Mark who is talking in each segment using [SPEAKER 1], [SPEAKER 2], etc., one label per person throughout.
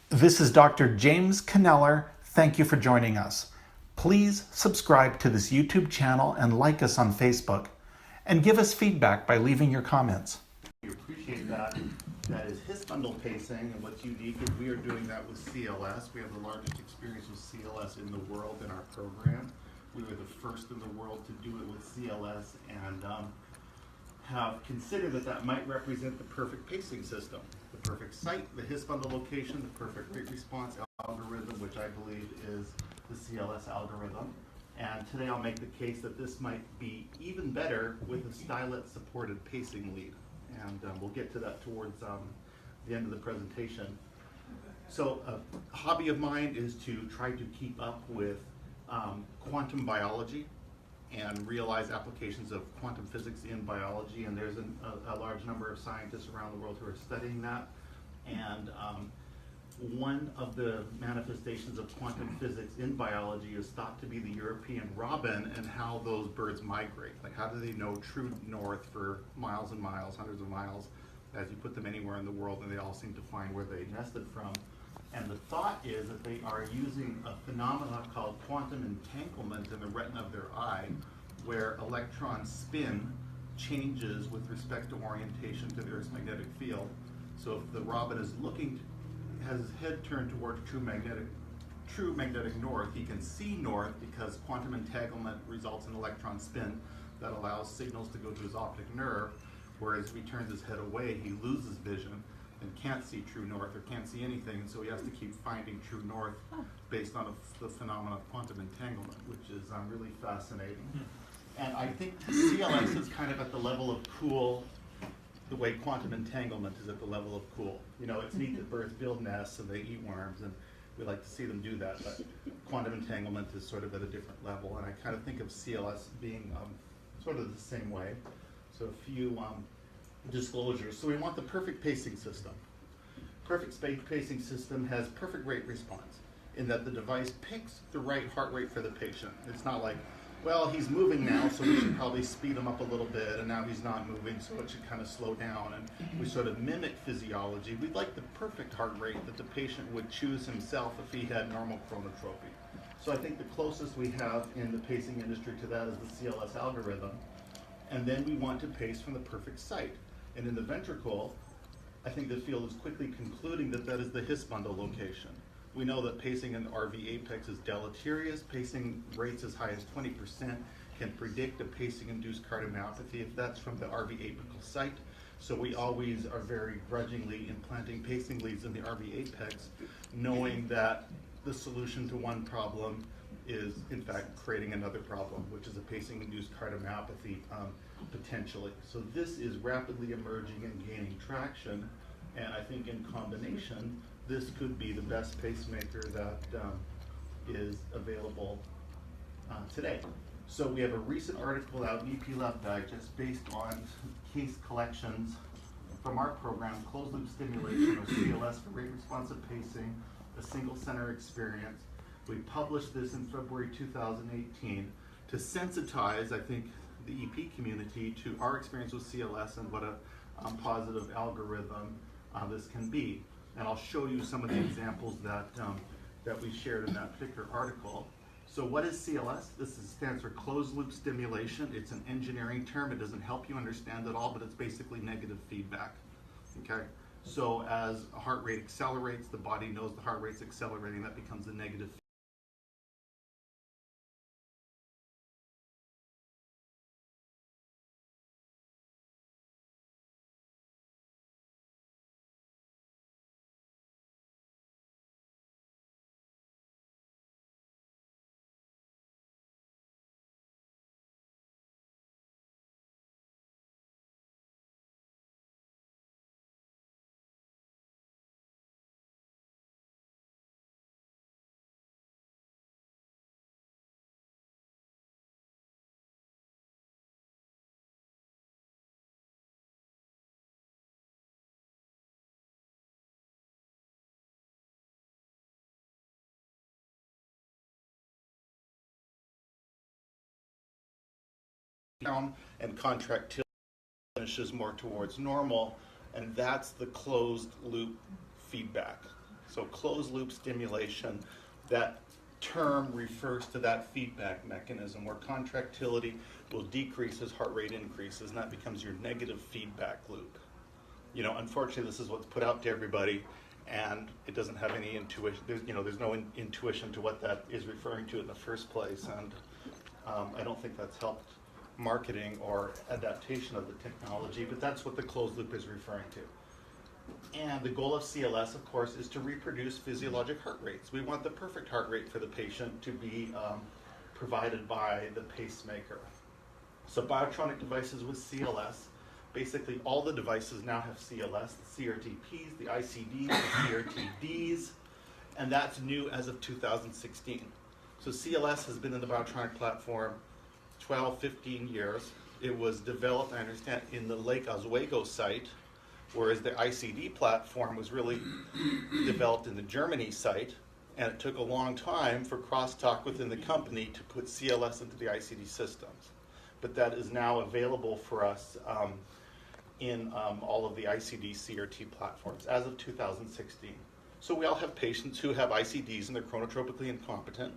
[SPEAKER 1] This is Dr. James Kneller. Thank you for joining us. Please subscribe to this YouTube channel and like us on Facebook. And give us feedback by leaving your comments.
[SPEAKER 2] We appreciate that. That is his bundle pacing, and what's unique is we are doing that with CLS. We have the largest experience with CLS in the world in our program. We were the first in the world to do it with CLS, and have considered that might represent the perfect pacing system. The perfect site, the HIS bundle location, the perfect rate response algorithm, which I believe is the CLS algorithm. And today I'll make the case that this might be even better with a stylet-supported pacing lead. And we'll get to that towards the end of the presentation. So a hobby of mine is to try to keep up with quantum biology and realize applications of quantum physics in biology, and there's a large number of scientists around the world who are studying that. And one of the manifestations of quantum physics in biology is thought to be the European robin and how those birds migrate. Like, how do they know true north for miles and miles, hundreds of miles, as you put them anywhere in the world, and they all seem to find where they nested from. And the thought is that they are using a phenomenon called quantum entanglement in the retina of their eye, where electron spin changes with respect to orientation to the Earth's magnetic field. So if the robin is has his head turned towards true magnetic north, he can see north because quantum entanglement results in electron spin that allows signals to go to his optic nerve, whereas if he turns his head away, he loses vision and can't see true north or can't see anything, and so he has to keep finding true north based on the phenomenon of quantum entanglement, which is really fascinating. And I think CLS is kind of at the level of cool, the way quantum entanglement is at the level of cool. You know, it's neat that birds build nests and they eat worms, and we like to see them do that, but quantum entanglement is sort of at a different level, and I kind of think of CLS being sort of the same way. So a few disclosures. So we want the perfect pacing system. Perfect pacing system has perfect rate response in that the device picks the right heart rate for the patient. It's not like, well, he's moving now, so we should probably speed him up a little bit, and now he's not moving, so it should kind of slow down. And we sort of mimic physiology. We'd like the perfect heart rate that the patient would choose himself if he had normal chronotropy. So I think the closest we have in the pacing industry to that is the CLS algorithm. And then we want to pace from the perfect site. And in the ventricle, I think the field is quickly concluding that that is the HIS bundle location. We know that pacing in the RV apex is deleterious. Pacing rates as high as 20% can predict a pacing-induced cardiomyopathy if that's from the RV apical site. So we always are very grudgingly implanting pacing leads in the RV apex, knowing that the solution to one problem is in fact creating another problem, which is a pacing-induced cardiomyopathy potentially. So this is rapidly emerging and gaining traction, and I think in combination, this could be the best pacemaker that is available today. So we have a recent article out in EP Lab Digest based on case collections from our program, closed loop stimulation, or CLS for rate responsive pacing, a single center experience. We published this in February 2018 to sensitize, I think, the EP community to our experience with CLS and what a positive algorithm this can be. And I'll show you some of the examples that we shared in that particular article. So what is CLS? This stands for closed loop stimulation. It's an engineering term. It doesn't help you understand it all, but it's basically negative feedback. Okay? So as a heart rate accelerates, the body knows the heart rate's accelerating. That becomes the negative feedback. Down and contractility finishes more towards normal, and that's the closed loop feedback. So closed loop stimulation, that term refers to that feedback mechanism where contractility will decrease as heart rate increases, and that becomes your negative feedback loop. You know, unfortunately, this is what's put out to everybody, and it doesn't have any intuition. There's no intuition to what that is referring to in the first place, and I don't think that's helped marketing or adaptation of the technology, but that's what the closed loop is referring to. And the goal of CLS, of course, is to reproduce physiologic heart rates. We want the perfect heart rate for the patient to be provided by the pacemaker. So Biotronic devices with CLS, basically all the devices now have CLS, the CRT-Ps, the ICDs, the CRT-Ds, and that's new as of 2016. So CLS has been in the Biotronic platform 12, 15 years. It was developed, I understand, in the Lake Oswego site, whereas the ICD platform was really developed in the Germany site, and it took a long time for crosstalk within the company to put CLS into the ICD systems. But that is now available for us in all of the ICD CRT platforms as of 2016. So we all have patients who have ICDs and they're chronotropically incompetent,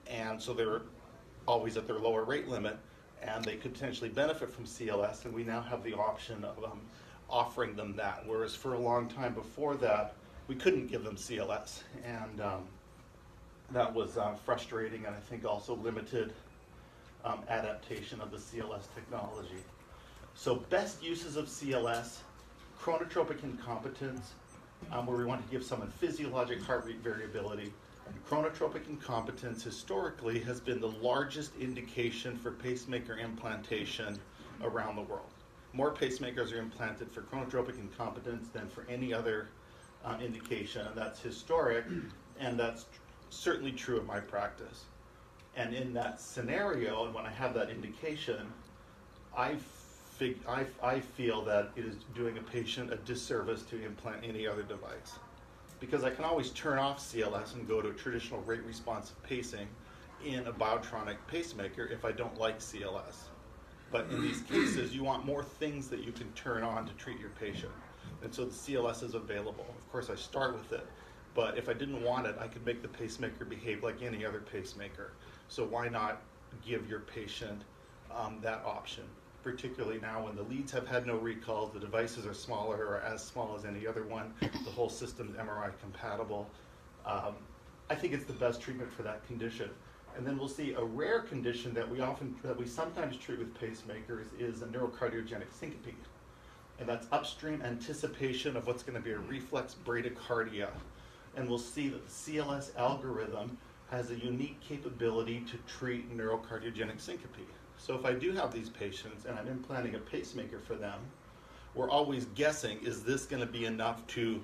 [SPEAKER 2] and so they're always at their lower rate limit, and they could potentially benefit from CLS, and we now have the option of offering them that, whereas for a long time before that, we couldn't give them CLS, and that was frustrating, and I think also limited adaptation of the CLS technology. So best uses of CLS, chronotropic incompetence, where we want to give someone physiologic heart rate variability. And chronotropic incompetence historically has been the largest indication for pacemaker implantation around the world. More pacemakers are implanted for chronotropic incompetence than for any other indication, and that's historic, and that's certainly true of my practice. And in that scenario, and when I have that indication, I feel that it is doing a patient a disservice to implant any other device. Because I can always turn off CLS and go to a traditional rate responsive pacing in a Biotronic pacemaker if I don't like CLS. But in these cases, you want more things that you can turn on to treat your patient. And so the CLS is available. Of course, I start with it, but if I didn't want it, I could make the pacemaker behave like any other pacemaker. So why not give your patient that option? Particularly now when the leads have had no recalls, the devices are smaller or as small as any other one, the whole system is MRI compatible. I think it's the best treatment for that condition. And then we'll see a rare condition that we sometimes treat with pacemakers is a neurocardiogenic syncope. And that's upstream anticipation of what's going to be a reflex bradycardia. And we'll see that the CLS algorithm has a unique capability to treat neurocardiogenic syncope. So if I do have these patients and I'm implanting a pacemaker for them, we're always guessing, is this going to be enough to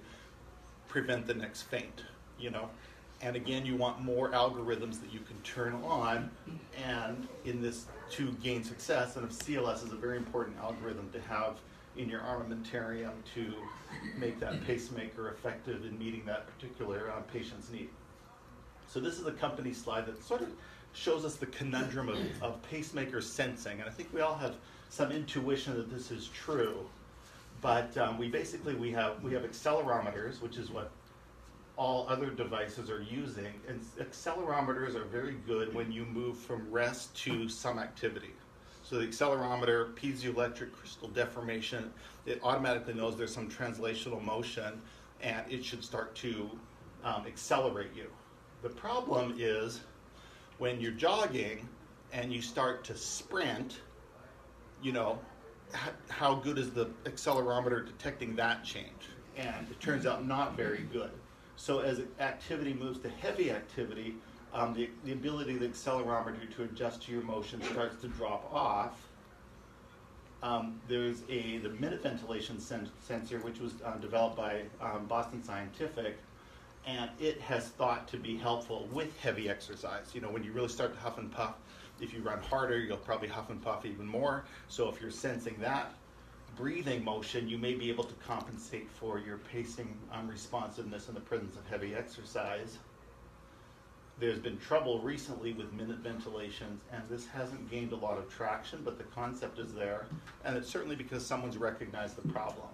[SPEAKER 2] prevent the next faint, you know? And again, you want more algorithms that you can turn on and in this to gain success. And if CLS is a very important algorithm to have in your armamentarium to make that pacemaker effective in meeting that particular patient's need. So this is a company slide that sort of shows us the conundrum of pacemaker sensing. And I think we all have some intuition that this is true. But we have accelerometers, which is what all other devices are using. And accelerometers are very good when you move from rest to some activity. So the accelerometer, piezoelectric crystal deformation, it automatically knows there's some translational motion and it should start to accelerate you. The problem is when you're jogging and you start to sprint, you know, how good is the accelerometer detecting that change? And it turns out not very good. So as activity moves to heavy activity, the ability of the accelerometer to adjust to your motion starts to drop off. There's the minute ventilation sensor, which was developed by Boston Scientific, and it has thought to be helpful with heavy exercise. You know, when you really start to huff and puff, if you run harder, you'll probably huff and puff even more. So if you're sensing that breathing motion, you may be able to compensate for your pacing responsiveness in the presence of heavy exercise. There's been trouble recently with minute ventilations, and this hasn't gained a lot of traction, but the concept is there, and it's certainly because someone's recognized the problem.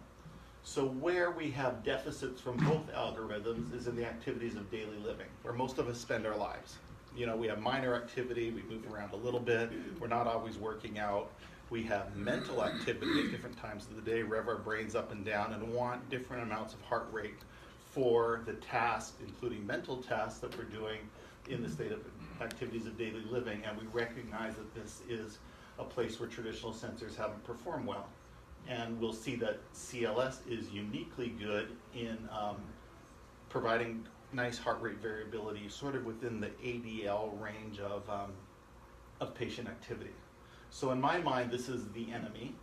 [SPEAKER 2] So where we have deficits from both algorithms is in the activities of daily living, where most of us spend our lives. You know, we have minor activity, we move around a little bit, we're not always working out. We have mental activity at different times of the day, rev our brains up and down, and want different amounts of heart rate for the tasks, including mental tasks that we're doing in the state of activities of daily living, and we recognize that this is a place where traditional sensors haven't performed well. And we'll see that CLS is uniquely good in providing nice heart rate variability sort of within the ADL range of patient activity. So in my mind, this is the enemy.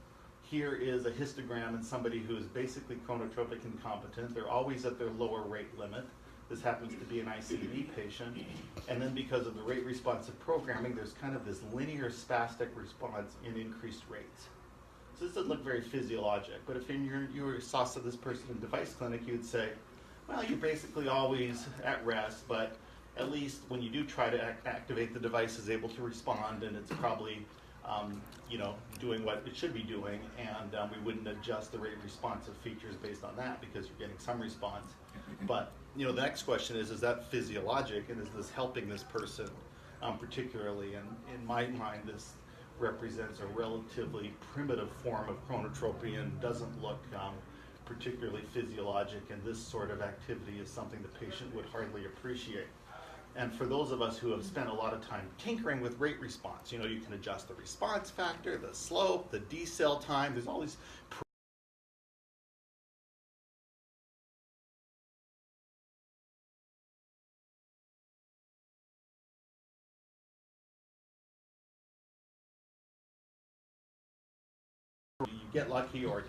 [SPEAKER 2] Here is a histogram in somebody who is basically chronotropic incompetent. They're always at their lower rate limit. This happens to be an ICD patient. And then because of the rate responsive programming, there's kind of this linear spastic response in increased rates. So this doesn't look very physiologic, but if you saw this person in device clinic, you'd say, well, you're basically always at rest, but at least when you do try to activate, the device is able to respond, and it's probably doing what it should be doing, and we wouldn't adjust the rate responsive features based on that because you're getting some response. But the next question is that physiologic, and is this helping this person particularly? And in my mind, this represents a relatively primitive form of chronotropy and doesn't look particularly physiologic, and this sort of activity is something the patient would hardly appreciate. And for those of us who have spent a lot of time tinkering with rate response, you can adjust the response factor, the slope, the decel time, there's all these you get lucky or it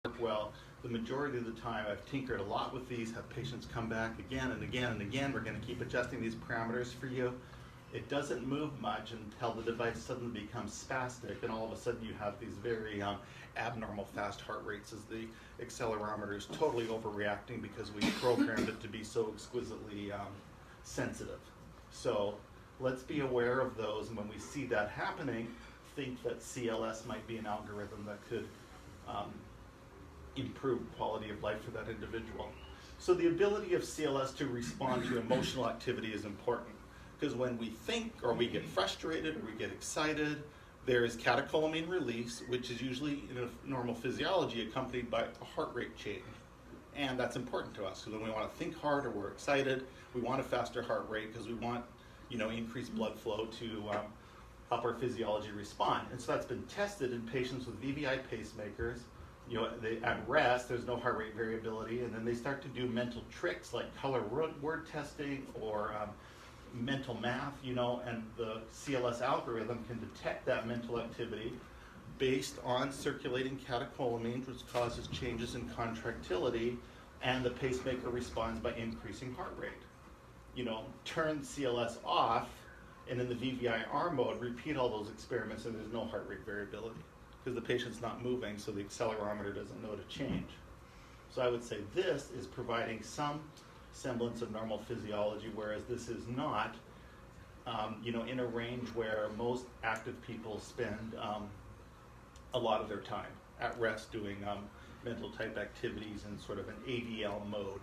[SPEAKER 2] doesn't work well. The majority of the time, I've tinkered a lot with these, have patients come back again and again and again. We're going to keep adjusting these parameters for you. It doesn't move much until the device suddenly becomes spastic, and all of a sudden you have these very abnormal fast heart rates as the accelerometer is totally overreacting because we programmed it to be so exquisitely sensitive. So let's be aware of those, and when we see that happening, think that CLS might be an algorithm that could improve quality of life for that individual. So the ability of CLS to respond to emotional activity is important, because when we think or we get frustrated or we get excited, there is catecholamine release, which is usually in a normal physiology accompanied by a heart rate change. And that's important to us, because when we want to think hard or we're excited, we want a faster heart rate because we want increased blood flow to help our physiology respond. And so that's been tested in patients with VVI pacemakers. At rest, there's no heart rate variability, and then they start to do mental tricks like color word testing or mental math, and the CLS algorithm can detect that mental activity based on circulating catecholamines, which causes changes in contractility, and the pacemaker responds by increasing heart rate. Turn CLS off, and in the VVIR mode, repeat all those experiments, and there's no heart rate variability, because the patient's not moving, so the accelerometer doesn't know to change. So I would say this is providing some semblance of normal physiology, whereas this is not, in a range where most active people spend a lot of their time at rest doing mental type activities in sort of an ADL mode.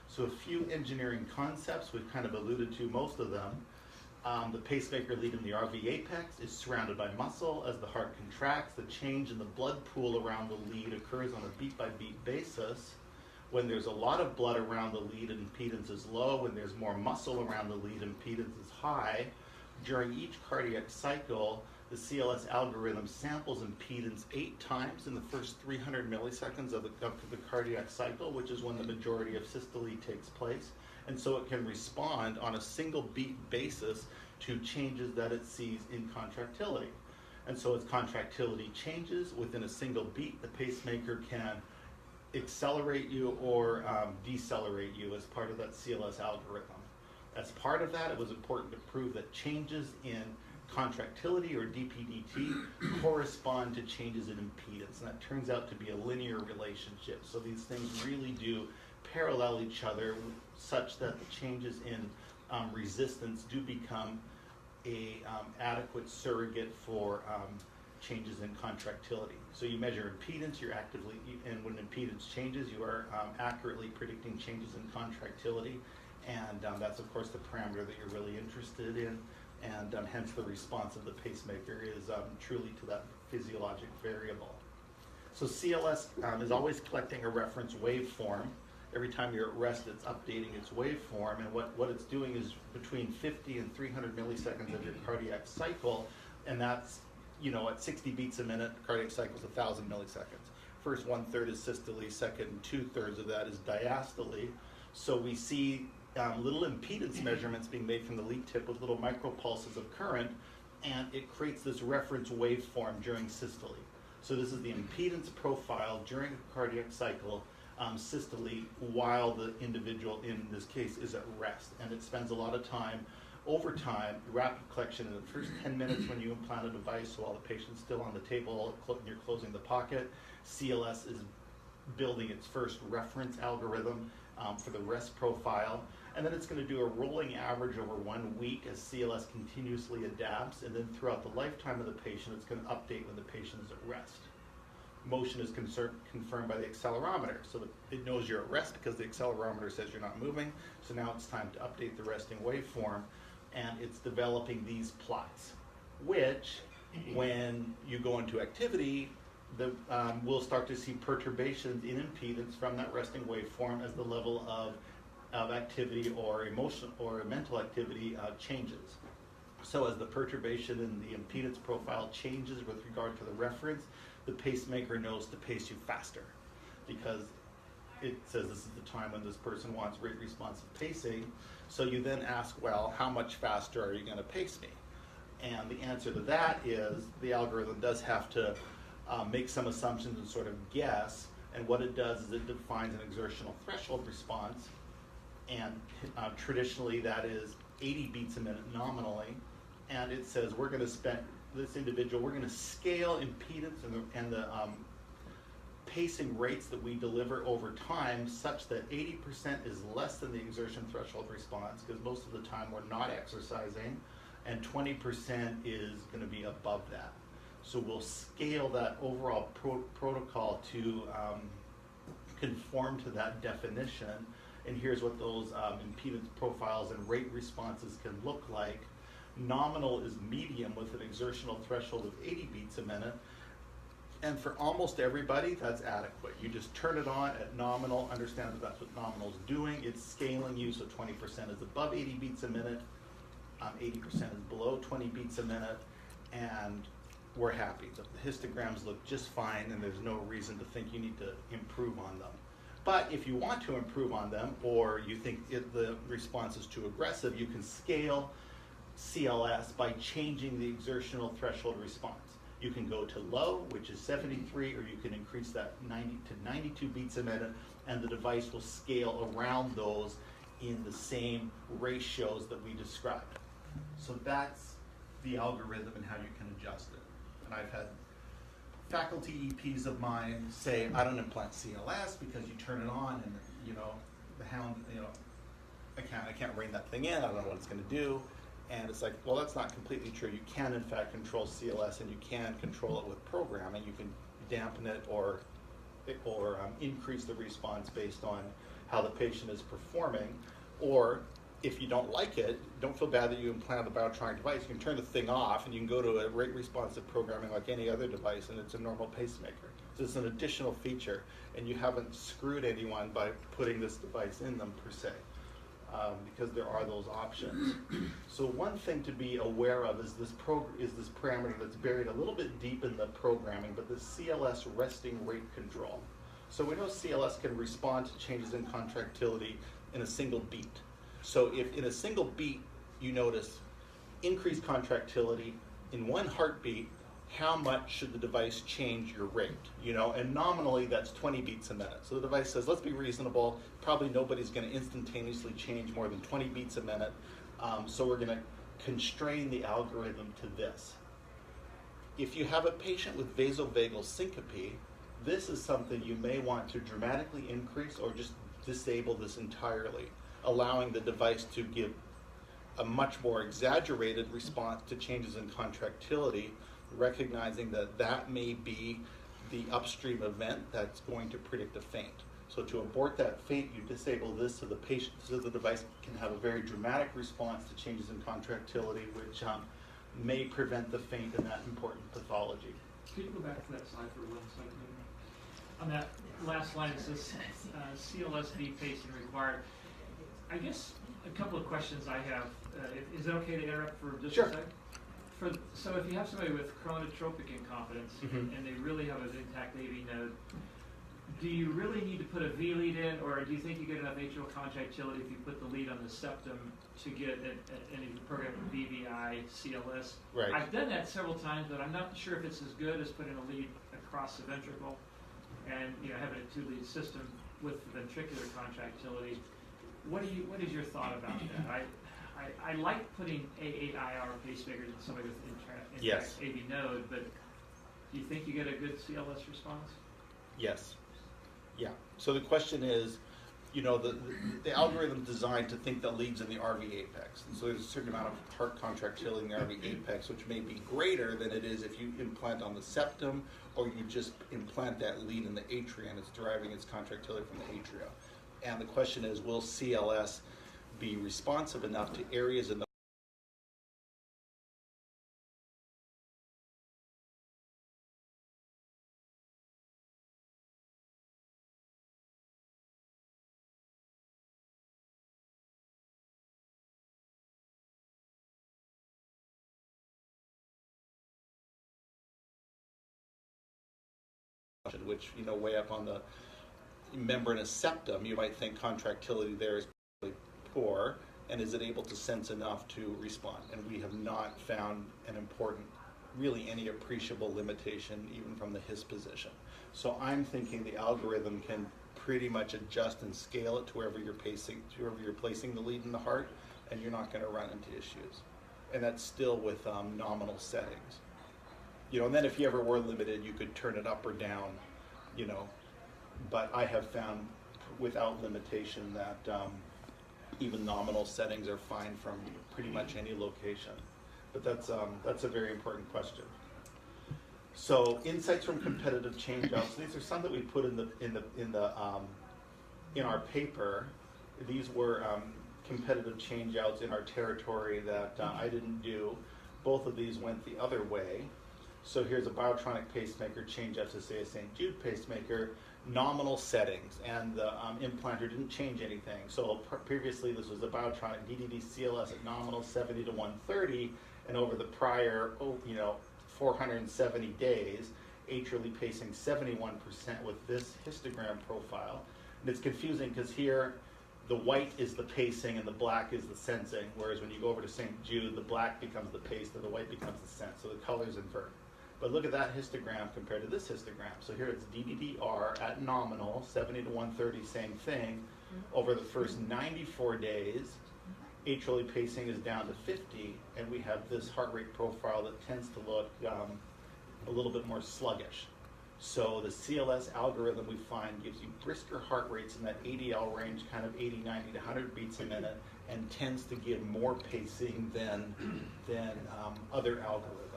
[SPEAKER 2] So a few engineering concepts, we've kind of alluded to most of them. The pacemaker lead in the RV apex is surrounded by muscle. As the heart contracts, the change in the blood pool around the lead occurs on a beat-by-beat basis. When there's a lot of blood around the lead, impedance is low. When there's more muscle around the lead, impedance is high. During each cardiac cycle, the CLS algorithm samples impedance 8 times in the first 300 milliseconds of the cardiac cycle, which is when the majority of systole takes place. And so it can respond on a single beat basis to changes that it sees in contractility. And so as contractility changes within a single beat, the pacemaker can accelerate you or decelerate you as part of that CLS algorithm. As part of that, it was important to prove that changes in contractility or DPDT correspond to changes in impedance, and that turns out to be a linear relationship. So these things really do parallel each other such that the changes in resistance do become a adequate surrogate for changes in contractility. So you measure impedance, and when impedance changes, you are accurately predicting changes in contractility, and that's of course the parameter that you're really interested in, and hence the response of the pacemaker is truly to that physiologic variable. So CLS is always collecting a reference waveform. Every time you're at rest, it's updating its waveform, and what it's doing is between 50 and 300 milliseconds of your cardiac cycle, and that's, at 60 beats a minute, cardiac cycle is 1,000 milliseconds. First 1/3 is systole, second 2/3 of that is diastole. So we see little impedance measurements being made from the lead tip with little micropulses of current, and it creates this reference waveform during systole. So this is the impedance profile during a cardiac cycle, systole, while the individual, in this case, is at rest. And it spends a lot of time, over time, rapid collection in the first 10 minutes when you implant a device while the patient's still on the table, you're closing the pocket. CLS is building its first reference algorithm for the rest profile. And then it's going to do a rolling average over 1 week as CLS continuously adapts. And then throughout the lifetime of the patient, it's going to update when the patient is at rest. Motion is confirmed by the accelerometer. So it knows you're at rest because the accelerometer says you're not moving. So now it's time to update the resting waveform. And it's developing these plots, which, when you go into activity, we'll start to see perturbations in impedance from that resting waveform as the level of activity or emotional or mental activity changes. So as the perturbation in the impedance profile changes with regard to the reference, the pacemaker knows to pace you faster, because it says this is the time when this person wants rate responsive pacing. So you then ask, well, how much faster are you going to pace me? And the answer to that is the algorithm does have to make some assumptions and sort of guess. And what it does is it defines an exertional threshold response. And traditionally that is 80 beats a minute nominally. And it says we're going to spend this individual, we're going to scale impedance and the pacing rates that we deliver over time such that 80% is less than the exertion threshold response, because most of the time we're not exercising, and 20% is going to be above that. So we'll scale that overall protocol to conform to that definition. And here's what those impedance profiles and rate responses can look like. Nominal is medium with an exertional threshold of 80 beats a minute. And for almost everybody, that's adequate. You just turn it on at nominal, understand that that's what nominal is doing. It's scaling you, so 20% is above 80 beats a minute, 80% is below 20 beats a minute, and we're happy. The histograms look just fine, and there's no reason to think you need to improve on them. But if you want to improve on them, or you think the response is too aggressive, you can scale CLS by changing the exertional threshold response. You can go to low, which is 73, or you can increase that 90 to 92 beats a minute, and the device will scale around those in the same ratios that we described. So that's the algorithm and how you can adjust it. And I've had faculty EPs of mine say, I don't implant CLS because you turn it on and the hound, I can't rein that thing in, I don't know what it's going to do. And it's like, well, that's not completely true. You can, in fact, control CLS, and you can control it with programming. You can dampen it or increase the response based on how the patient is performing. Or if you don't like it, don't feel bad that you implanted the biotronic device. You can turn the thing off, and you can go to a rate responsive programming like any other device, and it's a normal pacemaker. So it's an additional feature, and you haven't screwed anyone by putting this device in them per se. Because there are those options. So one thing to be aware of is this parameter that's buried a little bit deep in the programming, but the CLS resting rate control. So we know CLS can respond to changes in contractility in a single beat. So if in a single beat you notice increased contractility in one heartbeat, how much should the device change your rate? And nominally that's 20 beats a minute. So the device says, let's be reasonable. Probably nobody's going to instantaneously change more than 20 beats a minute. So we're going to constrain the algorithm to this. If you have a patient with vasovagal syncope, this is something you may want to dramatically increase or just disable this entirely, allowing the device to give a much more exaggerated response to changes in contractility recognizing that that may be the upstream event that's going to predict a faint. So to abort that faint, you disable this so the patient, so the device can have a very dramatic response to changes in contractility, which may prevent the faint in that important pathology.
[SPEAKER 3] Could you go back to that slide for 1 second? On that last line, it says CLS pacing required. I guess a couple of questions I have. Is it okay to interrupt for just
[SPEAKER 2] Sure.
[SPEAKER 3] a second? So if you have somebody with chronotropic incompetence and they really have an intact AV node, do you really need to put a V lead in, or do you think you get enough atrial contractility if you put the lead on the septum to get any program VVI CLS?
[SPEAKER 2] Right.
[SPEAKER 3] I've done that several times, but I'm not sure if it's as good as putting a lead across the ventricle and having a 2-lead system with ventricular contractility. What is your thought about that? I like putting A8IR pacemakers in somebody with intact
[SPEAKER 2] Yes.
[SPEAKER 3] AV node, but do you think you get a good CLS response?
[SPEAKER 2] Yes. Yeah. So the question is, the algorithm designed to think that leads in the RV apex. And so there's a certain amount of heart contractility in the RV apex, which may be greater than it is if you implant on the septum or you just implant that lead in the atria and it's deriving its contractility from the atria. And the question is, will CLS be responsive enough to areas in the which way up on the membranous septum, you might think contractility there is really poor, and is it able to sense enough to respond? And we have not found really any appreciable limitation even from the HIS position. So I'm thinking the algorithm can pretty much adjust and scale it to wherever you're placing the lead in the heart, and you're not going to run into issues. And that's still with nominal settings. And then if you ever were limited, you could turn it up or down, but I have found without limitation that even nominal settings are fine from pretty much any location. But that's a very important question. So insights from competitive changeouts. These are some that we put in our paper. These were competitive changeouts in our territory that I didn't do. Both of these went the other way. So here's a biotronic pacemaker change out to, say, a St. Jude pacemaker, nominal settings, and the implanter didn't change anything. So previously this was a biotronic DDD CLS at nominal 70 to 130, and over the prior 470 days, atrially pacing 71% with this histogram profile. And it's confusing because here the white is the pacing and the black is the sensing, whereas when you go over to St. Jude, the black becomes the pace and the white becomes the sense, so the colors invert. But look at that histogram compared to this histogram. So here it's DDDR at nominal, 70 to 130, same thing. Over the first 94 days, atrially pacing is down to 50, and we have this heart rate profile that tends to look a little bit more sluggish. So the CLS algorithm, we find, gives you brisker heart rates in that ADL range, kind of 80, 90 to 100 beats a minute, and tends to give more pacing than other algorithms.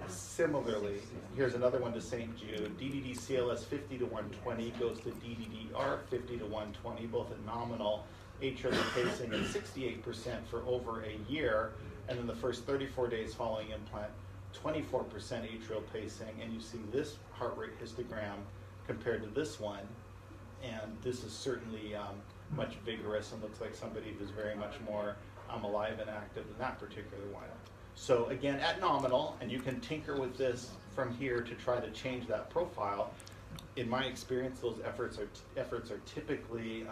[SPEAKER 2] Similarly, here's another one to St. Jude. DDD CLS 50 to 120 goes to DDDR 50 to 120, both at nominal, atrial pacing at 68% for over a year, and in the first 34 days following implant, 24% atrial pacing, and you see this heart rate histogram compared to this one, and this is certainly much vigorous and looks like somebody who's very much more alive and active than that particular one. So again, at nominal, and you can tinker with this from here to try to change that profile. In my experience, those efforts are typically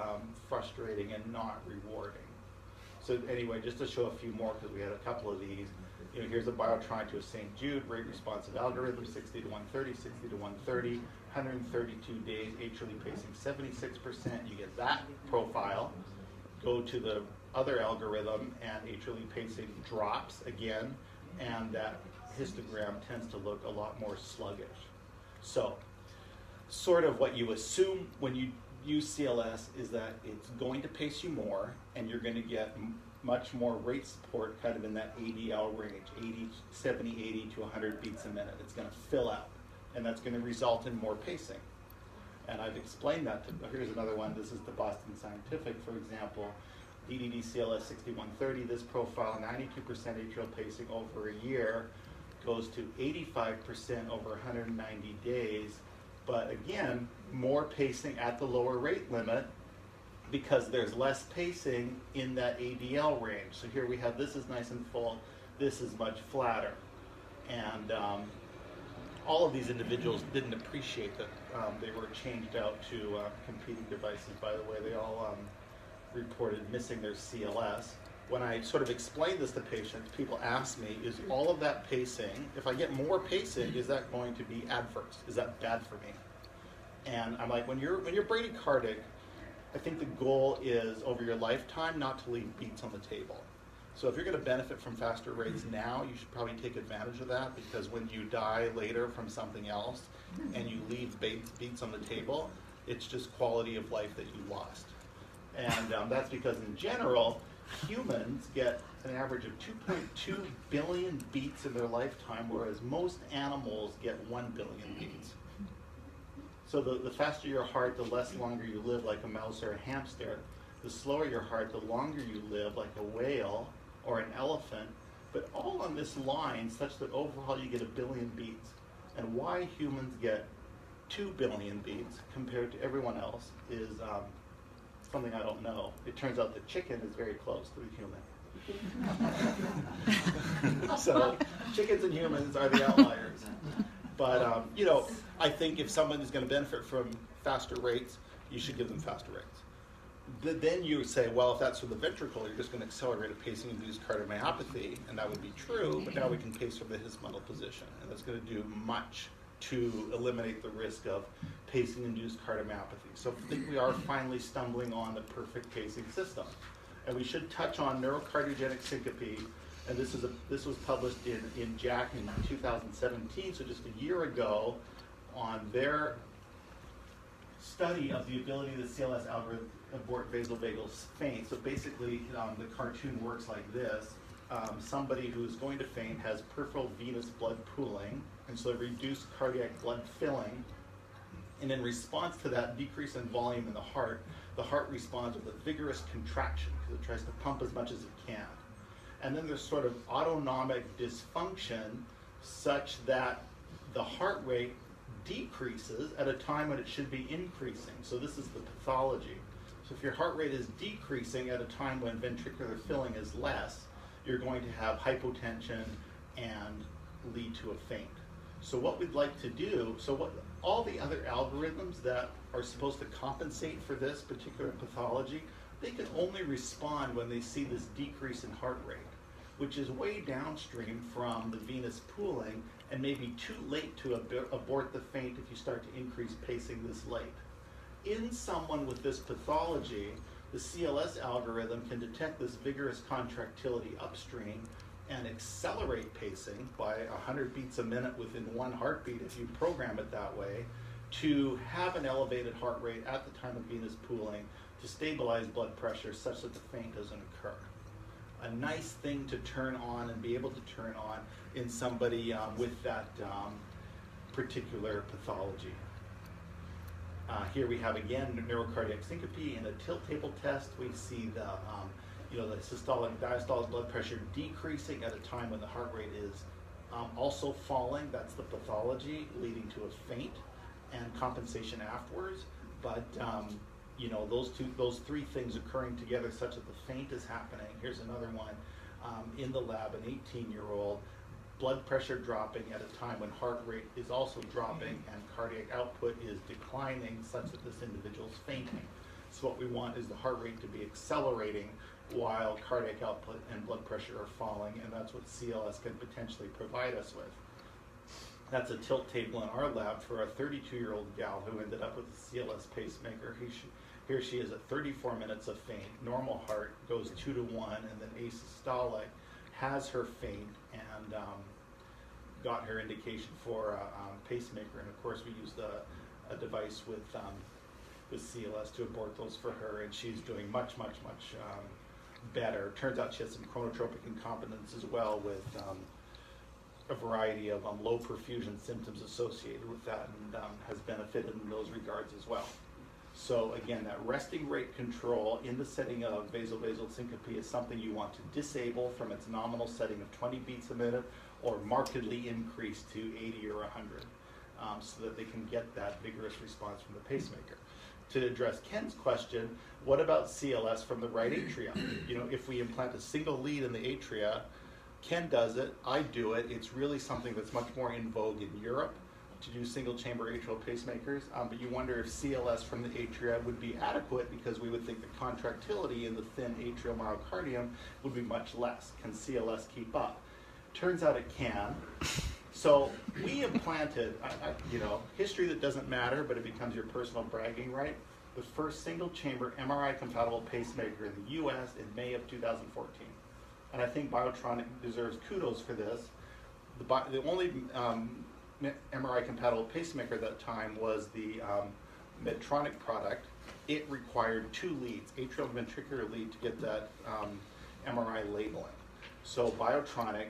[SPEAKER 2] frustrating and not rewarding. So anyway, just to show a few more, because we had a couple of these. Here's a biotronic to a St. Jude, rate responsive algorithm, 60 to 130, 60 to 130, 132 days, atrially pacing 76%. You get that profile. Go to the other algorithm, and atrially pacing drops again, and that histogram tends to look a lot more sluggish. So, sort of what you assume when you use CLS is that it's going to pace you more, and you're going to get much more rate support kind of in that ADL range, 70, 80 to 100 beats a minute. It's going to fill out, and that's going to result in more pacing. And I've explained that to, here's another one, this is the Boston Scientific, for example, DDD CLS 6130, this profile, 92% atrial pacing over a year, goes to 85% over 190 days, but again, more pacing at the lower rate limit because there's less pacing in that ADL range. So here we have, this is nice and full, this is much flatter. And all of these individuals didn't appreciate that they were changed out to competing devices. By the way, they all reported missing their CLS. When I sort of explain this to patients, people ask me, is all of that pacing, if I get more pacing, is that going to be adverse? Is that bad for me? And I'm like, when you're bradycardic, I think the goal is over your lifetime not to leave beats on the table. So if you're going to benefit from faster rates now, you should probably take advantage of that, because when you die later from something else and you leave beats on the table, it's just quality of life that you lost. And that's because in general, humans get an average of 2.2 billion beats in their lifetime, whereas most animals get 1 billion beats. So the faster your heart, the less longer you live like a mouse or a hamster. The slower your heart, the longer you live like a whale or an elephant, but all on this line such that overall you get 1 billion beats. And why humans get 2 billion beats compared to everyone else is something I don't know. It turns out the chicken is very close to the human. So chickens and humans are the outliers. But you know, I think if someone is going to benefit from faster rates, you should give them faster rates. Then you say, well, if that's for the ventricle, you're just going to accelerate a pacing-induced cardiomyopathy, and that would be true, but now we can pace from the his bundle position, and that's going to do much to eliminate the risk of pacing-induced cardiomyopathy. So I think we are finally stumbling on the perfect pacing system. And we should touch on neurocardiogenic syncope, and this was published in JACC in 2017, so just a year ago, on their study of the ability of the CLS algorithm to abort vasovagal faint. So basically, the cartoon works like this. Somebody who's going to faint has peripheral venous blood pooling, and so reduced cardiac blood filling. And in response to that decrease in volume in the heart responds with a vigorous contraction because it tries to pump as much as it can. And then there's sort of autonomic dysfunction such that the heart rate decreases at a time when it should be increasing. So this is the pathology. So if your heart rate is decreasing at a time when ventricular filling is less, you're going to have hypotension and lead to a faint. So what we'd like to do, all the other algorithms that are supposed to compensate for this particular pathology, they can only respond when they see this decrease in heart rate, which is way downstream from the venous pooling and maybe too late to abort the faint if you start to increase pacing this late. In someone with this pathology, the CLS algorithm can detect this vigorous contractility upstream and accelerate pacing by 100 beats a minute within one heartbeat if you program it that way, to have an elevated heart rate at the time of venous pooling to stabilize blood pressure such that the faint doesn't occur. A nice thing to turn on and be able to turn on in somebody with that particular pathology. Here we have again neurocardiac syncope. In a tilt table test, we see the the systolic diastolic blood pressure decreasing at a time when the heart rate is also falling. That's the pathology, leading to a faint and compensation afterwards. But those three things occurring together such that the faint is happening. Here's another one in the lab, an 18-year-old, blood pressure dropping at a time when heart rate is also dropping and cardiac output is declining such that this individual is fainting. So what we want is the heart rate to be accelerating while cardiac output and blood pressure are falling, and that's what CLS can potentially provide us with. That's a tilt table in our lab for a 32-year-old gal who ended up with a CLS pacemaker. Here she is at 34 minutes of faint, normal heart goes 2 to 1, and then asystolic, has her faint, and got her indication for a pacemaker. And of course we used a device with CLS to abort those for her, and she's doing much better. Turns out she has some chronotropic incompetence as well, with a variety of low perfusion symptoms associated with that, and has benefited in those regards as well. So again, that resting rate control in the setting of vaso-vagal syncope is something you want to disable from its nominal setting of 20 beats a minute, or markedly increase to 80 or 100, so that they can get that vigorous response from the pacemaker. To address Ken's question, what about CLS from the right atria? If we implant a single lead in the atria, Ken does it, I do it. It's really something that's much more in vogue in Europe to do single chamber atrial pacemakers, but you wonder if CLS from the atria would be adequate, because we would think the contractility in the thin atrial myocardium would be much less. Can CLS keep up? Turns out it can. So we implanted, history that doesn't matter, but it becomes your personal bragging right, the first single chamber MRI compatible pacemaker in the US in May of 2014. And I think Biotronic deserves kudos for this. The only MRI compatible pacemaker at that time was the Medtronic product. It required 2 leads, atrial and ventricular lead, to get that MRI labeling. So Biotronic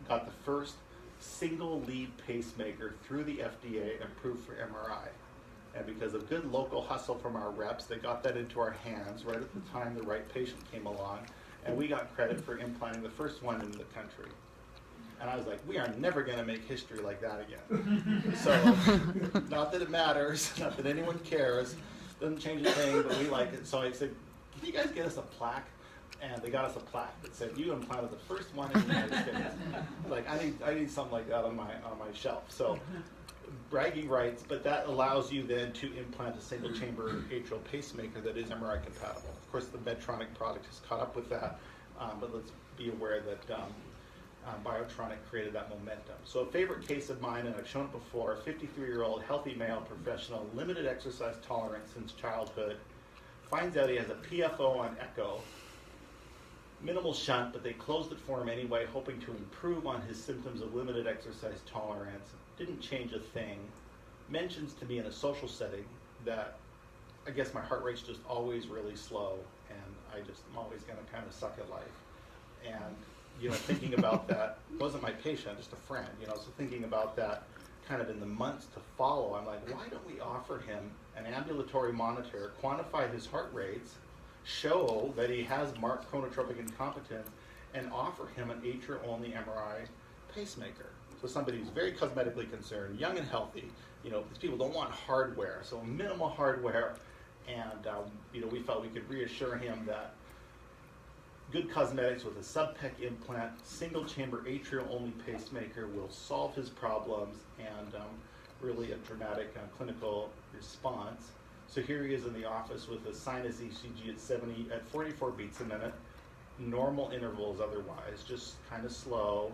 [SPEAKER 2] got the first single lead pacemaker through the FDA approved for MRI. And because of good local hustle from our reps, they got that into our hands right at the time the right patient came along, and we got credit for implanting the first one in the country. And I was like, we are never going to make history like that again. So, not that it matters, not that anyone cares, doesn't change a thing, but we like it. So I said, can you guys get us a plaque? And they got us a plaque that said, you implanted the first one in the United States. Like, I need something like that on my shelf. So, bragging rights, but that allows you then to implant a single chamber atrial pacemaker that is MRI compatible. Of course, the Medtronic product has caught up with that, but let's be aware that Biotronic created that momentum. So a favorite case of mine, and I've shown it before, a 53-year-old healthy male professional, limited exercise tolerance since childhood, finds out he has a PFO on echo, minimal shunt, but they closed it for him anyway, hoping to improve on his symptoms of limited exercise tolerance. Didn't change a thing. Mentions to me in a social setting that I guess my heart rate's just always really slow, and I'm always going to kind of suck at life. And thinking about that, wasn't my patient, just a friend, so thinking about that kind of in the months to follow, I'm like, why don't we offer him an ambulatory monitor, quantify his heart rates, show that he has marked chronotropic incompetence, and offer him an atrial-only MRI pacemaker. So somebody who's very cosmetically concerned, young and healthy, these people don't want hardware, so minimal hardware, and we felt we could reassure him that good cosmetics with a sub-pec implant, single chamber atrial-only pacemaker will solve his problems, and really a dramatic clinical response. So here he is in the office with a sinus ECG at 44 beats a minute, normal intervals otherwise, just kind of slow.